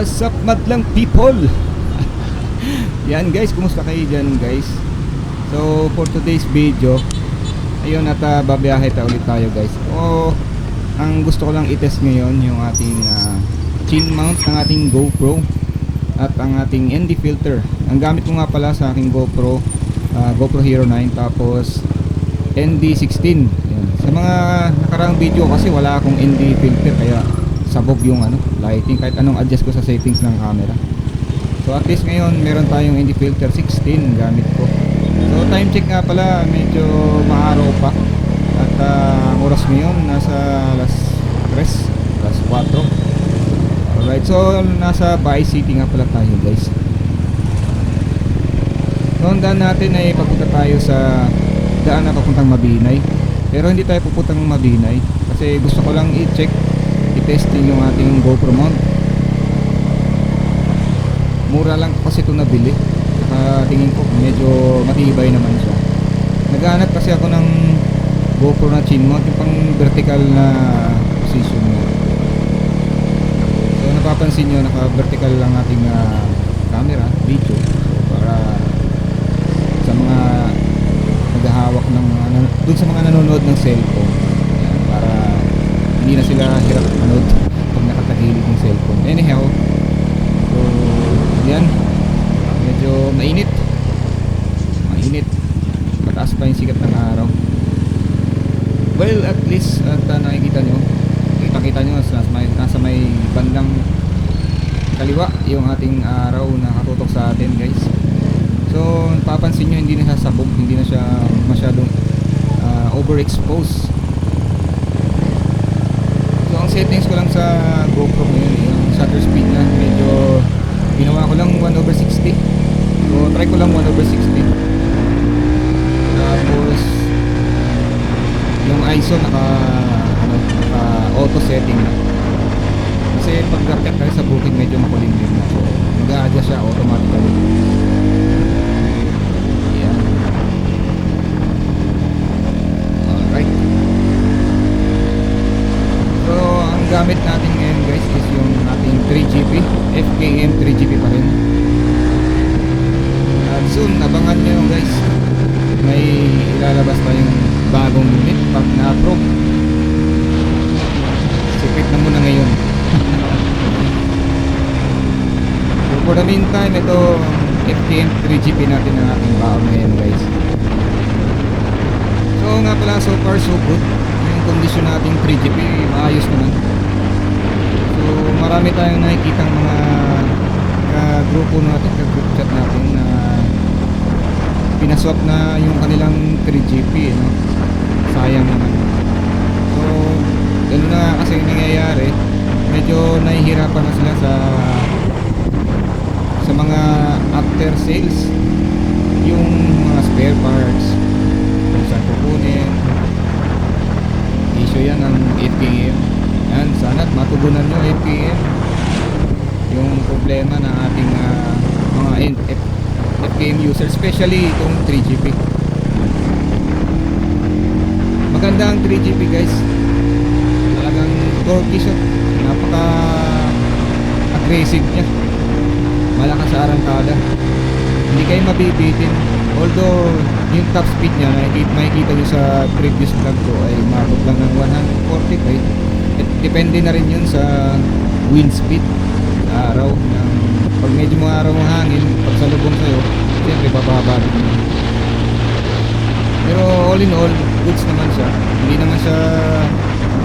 What's up madlang people? Yan guys, kumusta kayo dyan guys? So for today's video, ayun at babiyahe ulit tayo guys. Ang gusto ko lang i-test ngayon yung ating chin mount ng ating GoPro at ang ating ND filter. Ang gamit ko nga pala sa aking GoPro, GoPro Hero 9 tapos ND16. Yan. Sa mga nakaraang video kasi wala akong ND filter kaya sabog yung lighting kahit anong adjust ko sa settings ng camera. So at least ngayon meron tayong ND filter 16 gamit ko. So time check nga pala, medyo maaraw pa at ang oras ngayon nasa alas 4. Alright, so nasa Bay City nga pala tayo guys. So ang daan natin ay papunta tayo sa daan na papuntang Mabinay. Pero hindi tayo pupuntang Mabinay kasi gusto ko lang i-check, i-testing yung ating GoPro mount. Mura lang kasi ito nabili. Tingin ko medyo matibay naman siya. Naghahanap kasi ako ng GoPro na chin mount, yung pang vertical na position mo. So napapansin nyo, naka vertical lang ating camera, video. So para sa mga naghahawak ng dun sa mga nanonood ng cellphone, yan, para hindi na sila hirap manood pag nakatagilid ng cellphone. Anyhow, so yan, medyo mainit, mataas pa yung sikat ng araw. Well, at least at nakikita nyo, nasa may bandang kaliwa yung ating araw na katutok sa atin guys. So papansin nyo, hindi na siya sabog, hindi na siya masyadong overexposed. So ang settings ko lang sa GoPro ngayon, yung shutter speed na medyo ginawa ko lang 1/60. So try ko lang 1/60. Tapos yung ISO naka auto setting na. Kasi pag rakyat tayo sa bukid medyo makulimlim na. So mag-a-adjust siya automatically. Ayan. Alright. So ang gamit natin ngayon guys is yung ating 3GP, FKM 3GP pa rin. At soon abangan nyo guys, may ilalabas tayong bagong unit pag na-approve. Secret na muna ngayon. So for the meantime, ito FKM 3GP natin ang ating baon ngayon guys. So nga pala, so far so good. Yung kondisyon nating 3GP maayos naman. So marami tayong nakikita mga grupo natin, group chat natin na pinaswap na yung kanilang 3GP, no? Sayang naman. So gano'n na kasi nangyayari, medyo nahihirapan na sila sa mga after sales, yung mga spare parts kung saan kukunin. Issue yan ng FKM. Yan, sana matugunan nyo FKM yung problema ng ating mga FKM user, especially itong 3GP. Maganda ang 3GP guys, talagang torquey siya, napaka aggressive niya, malakas sa arangkada, hindi kayo mabibitin. Although yung top speed niya makikita nyo sa previous vlog ko ay umabot lang ng 145. Depende na rin yun sa wind speed sa araw. Pag medyo mga araw ng hangin, pag salubong sa'yo, siyempre bababa din yun. Pero all in all, goods naman siya. Hindi naman siya,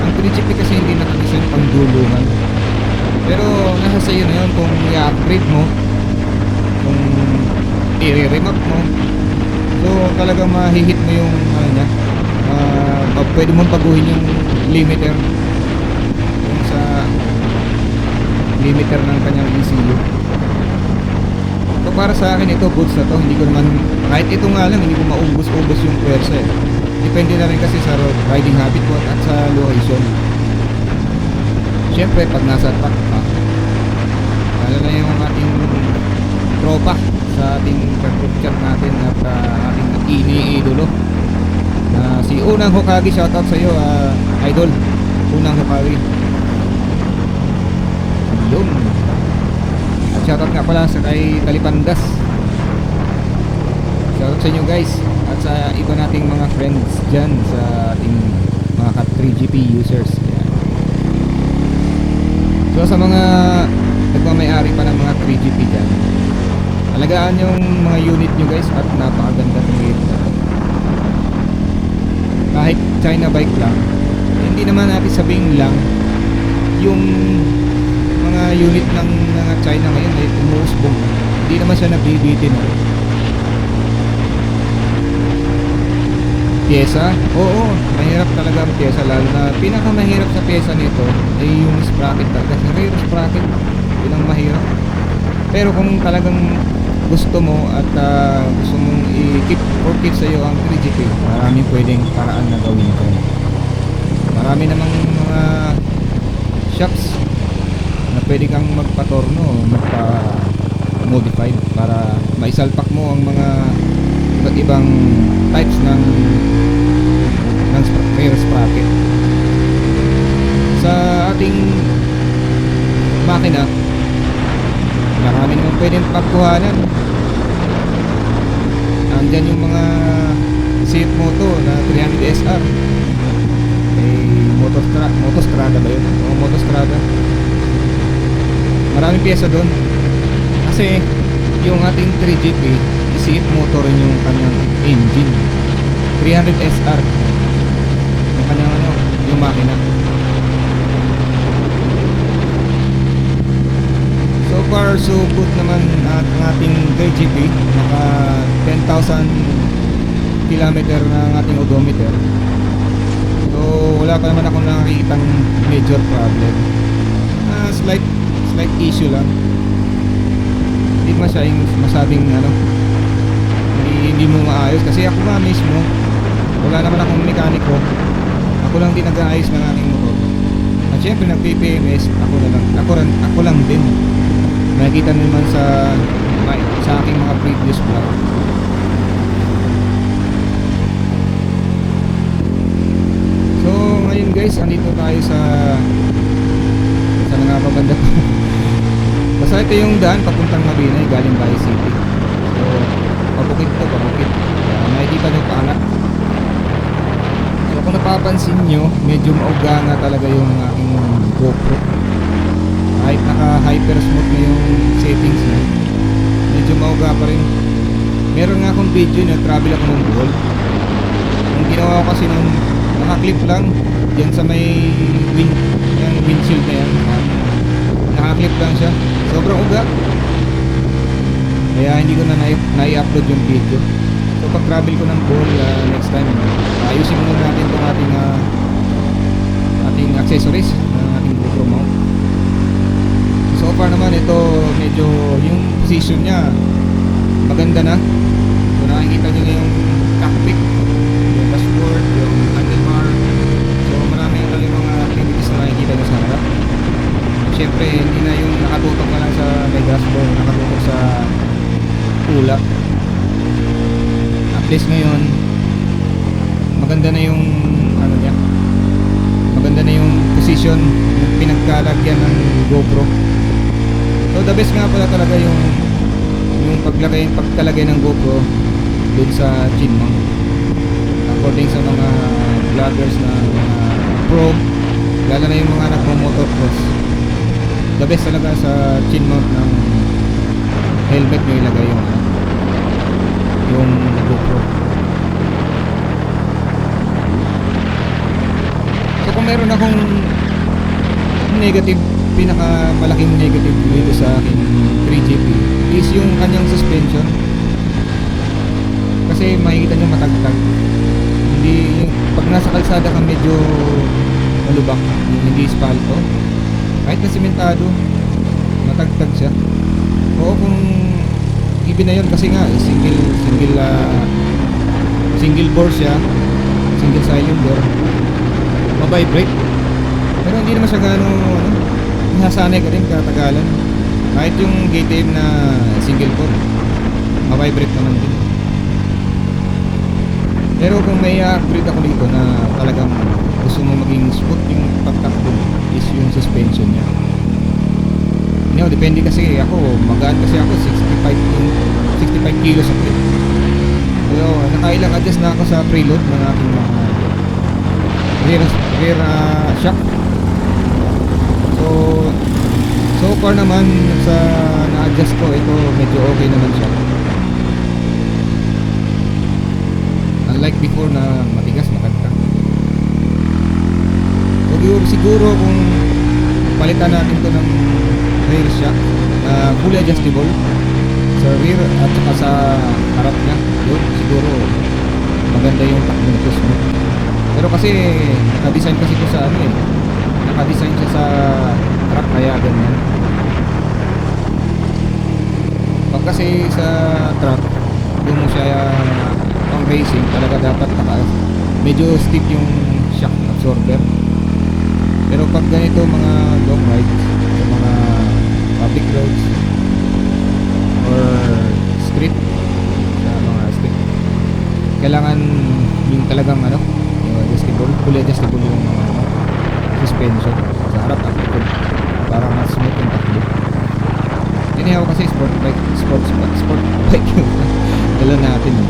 ang 3GP kasi hindi nakadesign pang dulungan. Pero nasa sa'yo na yun kung i-upgrade mo, kung i-remap mo. So talagang mahihit mo yung niya, pwede mong baguhin yung limiter, yung sa limiter ng kanyang ECU. So para sa akin ito, goods na to. Hindi ko naman, kahit ito nga lang, hindi ko maubos-ubos yung pwersa eh. Depende na rin kasi sa riding habit ko at sa location. Siyempre pag nasa track pa, lalo na yung ating tropa sa ating group chat natin at ating iniidolo, si Unang Hokage. Shoutout sa iyo, idol Unang Hokage. Yun. shoutout nga pala sa kay Talipandas. Shoutout sa inyo guys. At sa iba nating mga friends dyan, sa ating mga Cat 3GP users. Ayan. So sa mga nagmamayari pa ng mga 3GP dyan, alagaan yung mga unit nyo guys, at napakaganda ng ito. Kahit China bike lang, hindi naman natin sabihin lang yung mga unit ng mga China ngayon ay umuusbong. Hindi naman siya nabibitin. Pyesa? Oo, mahirap talaga ang pyesa, lalo na pinakamahirap sa pyesa nito ay yung sprocket talaga. Rear sprocket, yun ang mahirap. Pero kung talagang gusto mo at gusto mong i-keep or keep sa'yo ang 3GP, maraming pwedeng paraan na gawin ko. Marami namang mga shops na pwede kang magpatorno, magpa-modify para maisalpak mo ang mga iba't ibang types ng rear sprocket. Sa ating makina, marami naman pwedeng pagkuhanan. Andyan yung mga CF Moto na 300SR. Motostrada ba yun? O Motostrada. Maraming pyesa doon. Kasi yung ating 3GP, CF motor rin yung kanyang engine. 300SR. Yung kanyang yung makina. So far so good naman at ang ating 3GP. Naka 10,000 kilometer na ang ating odometer. So wala pa naman akong nakikitang major problem. Slight issue lang. Hindi masabing hindi mo maayos, kasi ako nga mismo wala naman akong mekaniko. Ako lang din nag-aayos ng aking motor. At syempre nag-PPMS ako lang din. Nakikita naman sa aking mga previous vlog. So ngayon guys, andito tayo sa nangapabanda ko. Basta ito yung daan papuntang Mabinay galing Bay City. So pabukid. Nakikita nyo paangat. So kung napapansin nyo, medyo mauga nga talaga yung aking GoPro. Kahit naka hyper smooth na yung settings na, medyo mauga pa rin. Meron nga akong video na travel ako ng Bohol. Ang ginawa ko kasi nung nakaklip lang dyan sa may windshield na yan, nakaklip lang siya, sobrang uga, kaya hindi ko na nai-upload yung video. So pag travel ko ng Bohol next time, ayusin muna natin itong ating accessories ng ating GoPro mount. So far naman ito, medyo yung position nya maganda na. So nakikita nyo na yung cockpit, yung dashboard, yung handlebar. So marami ito yung mga activities na nakikita nyo sa harap. Siyempre hindi na yung nakatutok na lang sa may dashboard, nakatutok sa ulap. At least ngayon maganda na yung maganda na yung position, yung pinagkalagyan ng GoPro. So the best nga pala talaga yung pagkalagay ng GoPro dun sa chin mount. According sa mga vloggers na pro, lalo na yung mga nagmo-motocross, the best talaga sa chin mount ng helmet nyo ilagay yung GoPro. So kung meron akong pinakamalaking negative dito sa aking 3GP is yung kanyang suspension. Kasi makikita nyo matagtag. Hindi, pag nasa kalsada ka medyo malubak, hindi espalto, kahit na simentado, matagtag siya. Oo, kung ibinayon kasi nga single bore siya, single cylinder, mabibrate. Pero hindi naman siya nasanay ka rin katagalan. Kahit yung KTM na single bore, mabibrate naman din. Pero kung may upgrade ako dito na talagang gusto mo maging smooth yung pagtakbo, is yung suspension niya. depende kasi ako, magaan kasi ako, 65 kilos ako eh. Pero nakailang adjust na ako sa preload ng aking mga rear shock. So so far naman sa na-adjust ko, ito medyo okay naman siya. Unlike before na matigas, makagka. So siguro kung palitan natin to ng rear shock, fully adjustable sa rear at saka sa harap niya, yun siguro maganda yung takbo nito smooth. Pero kasi naka-design kasi ito sa ano eh, naka-design siya sa truck kaya ganyan. Pag kasi sa truck kung mo siya pang racing, talaga dapat medyo stiff yung shock absorber. Pero pag ganito mga long rides sa mga public roads or street, sa mga street, kailangan yung talagang ano, yung adjustable, fully adjustable yung mga suspension sa harap at likod para mas smooth yung takbo. Anyhow kasi sport bike yung dala natin eh.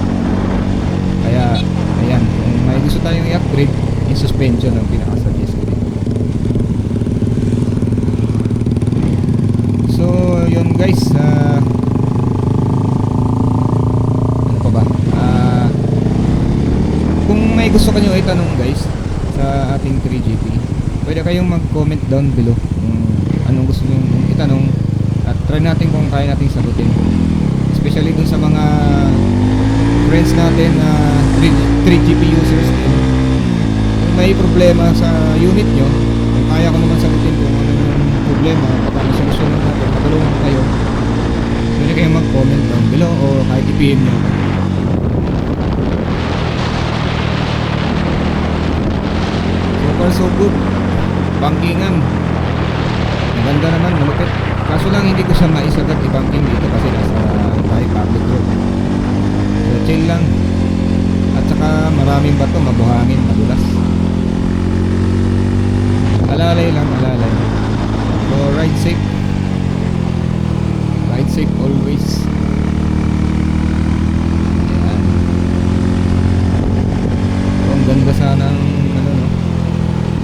Kaya ayan, kung may gusto tayong i-upgrade, yung suspension ang pinaka-suggest ko. So yun guys, ano pa ba, kung may gusto kanyo itanong guys sa ating 3GP, pwede kayong mag-comment down below kung anong gusto nyo itanong at try natin kung kaya natin sagutin, especially dun sa mga friends natin na 3GP users din. Kung may problema sa unit nyo, kung kaya ko naman sagutin kung ano yung problema, paano solusyonan natin, matulungan kayo, pwede kayong mag-comment down below o kahit i-PM nyo. So far so good, bankingan maganda naman, malupit. Kaso lang hindi ko siya maisagad i-banking dito kasi nasa tayo public road. So chill lang. At saka maraming bato, mabuhangin, madulas. Alalay lang, alalay. So ride safe. Ride safe always. Ayan. So ang ganda sana ng ano, no?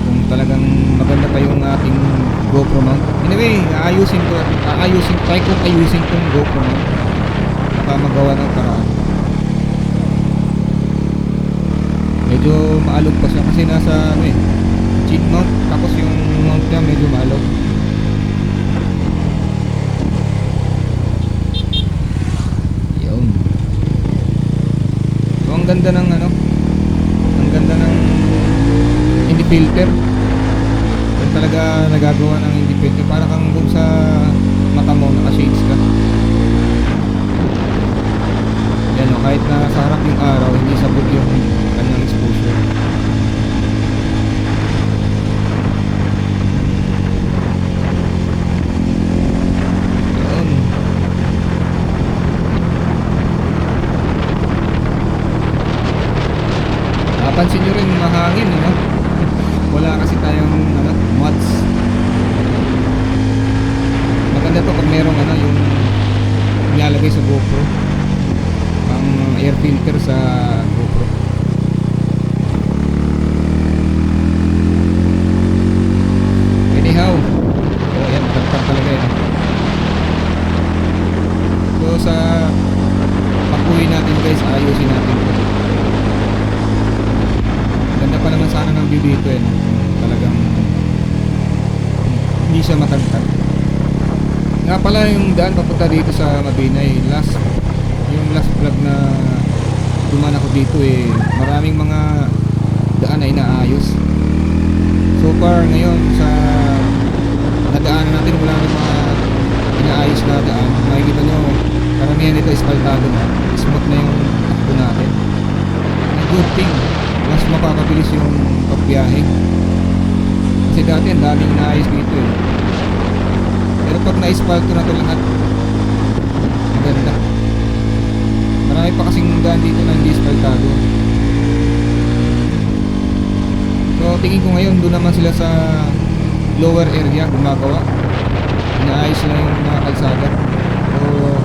Kung talagang maganda pa yung ating GoPro mount. Anyway, try kong ayusin tong GoPro mount baka magawa ng paraan. Medyo maalog pa siya kasi nasa ano eh, cheat mount, tapos yung mount niya medyo maalog. Yun. So ang ganda ng ano, ang ganda ng hindi filter. Talaga nagagawa ng independent, para kang kung sa mata mo naka-shades ka. Yan o, kahit na sa harap yung araw, hindi sabog yung kanyang exposure. Yan. Napansin nyo rin mahangin, no? Wala kasi tayong ano, mods. Maganda to kung merong ano, yung nilalagay sa GoPro, pang air filter sa GoPro. Anyhow, oh yan, tagtag talaga yan. So sa pag-uwi natin guys, ayusin natin ito. Ganda pa naman sana ng view dito eh, no? Talagang hindi siya matagtag. Nga pala yung daan papunta dito sa Mabinay, yung last vlog na dumaan ako dito eh, maraming mga daan na inaayos. So far ngayon sa nadaanan natin, wala nang mga inaayos na daan. Makikita nyo, karamihan nito espaltado na, smooth na yung takbo natin. A good thing, mas mapapabilis yung pagbiyahe. Kasi dati ang daming inaayos dito eh. Pero pag na-espalto na ito lahat, maganda. Marami pa kasing daan dito na hindi espaltado. So tingin ko ngayon doon naman sila sa lower area gumagawa. Inaayos na yung mga kalsada. So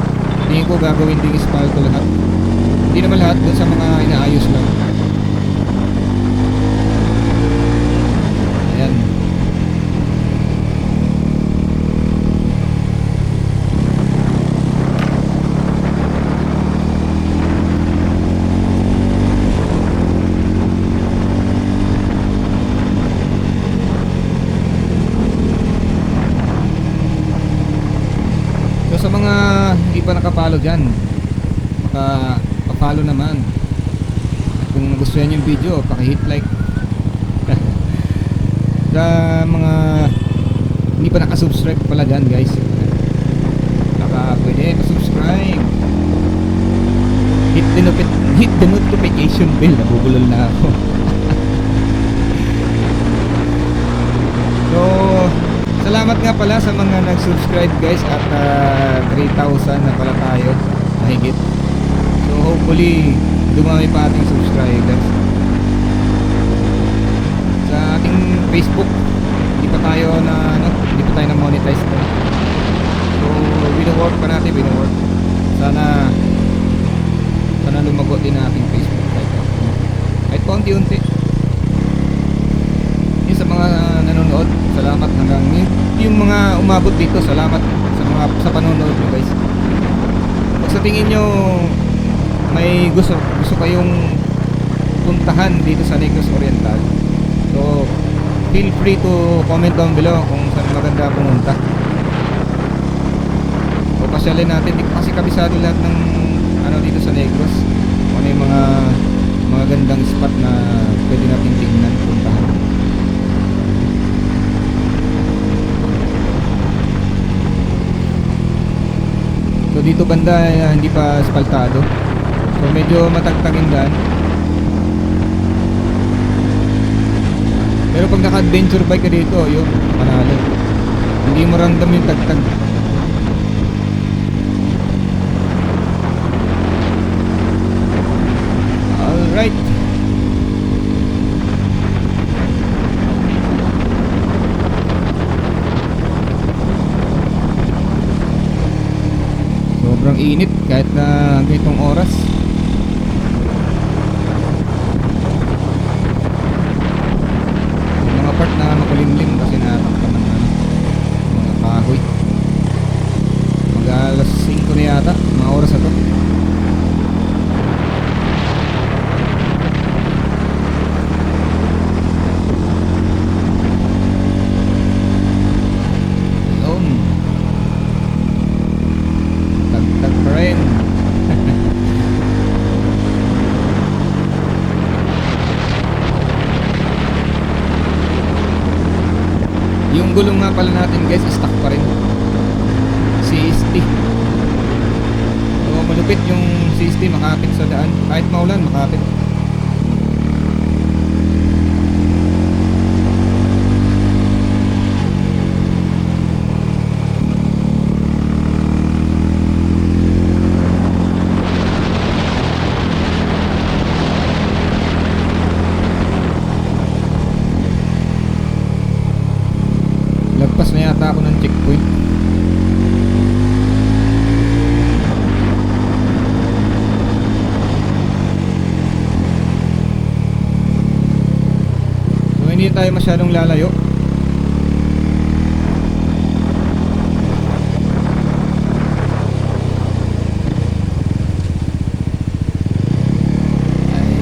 tingin ko gagawin ding espalto lahat. Hindi naman lahat, dun sa mga inaayos lang. Ayan. So sa mga hindi pa nakapalo dyan, pa-follow naman. At kung nagustuhan yung video, paki-hit like. Sa mga hindi pa nakasubscribe pala dyan guys, pwede pa-subscribe. Hit the notification bell. Nabubulol na ako. So salamat nga pala sa mga nag-subscribe guys. At 3,000 na pala tayo mahigit. So hopefully dumami pa ating subscribers. Sa ating Facebook hindi pa tayo na monetize pa. So wino-work pa natin, wino-work. Sana lumago din ang ating Facebook kahit paunti-unti. Yung sa mga nanonood, salamat hanggang yung mga umabot dito, salamat sa panonood nyo guys. Kung sa tingin nyo may gusto kayong puntahan dito sa Negros Oriental, so feel free to comment down below kung saan maganda pumunta. So pasyalin natin, di kasi kabisado lahat ng dito sa Negros. Kung ano yung mga gandang spot na pwede natin tingnan, puntahan. So dito banda hindi pa asfaltado. So medyo matagtagin daan. Pero pag naka-adventure bike ka dito, yun, panalo. Hindi mo ramdam yung tagtag. Alright. Sobrang init kahit na ganitong oras. Yung mga part na makulimlim kasi natakpan ng mga kahoy. Mag alas 5 na yata, mga oras na to. Yung gulong nga pala natin guys, stock pa rin. CST. So malupit yung CST, makapit sa daan. Kahit maulan, makapit. Lagpas na yata ako ng checkpoint. So hindi tayo masyadong lalayo.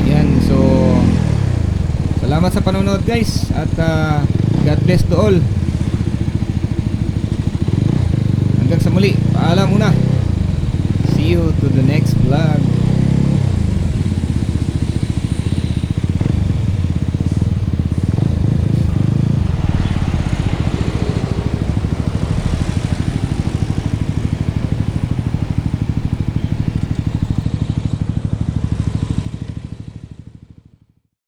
Ayan, so salamat sa panonood guys. At God bless to all. Hanggang sa muli, paalam muna. See you to the next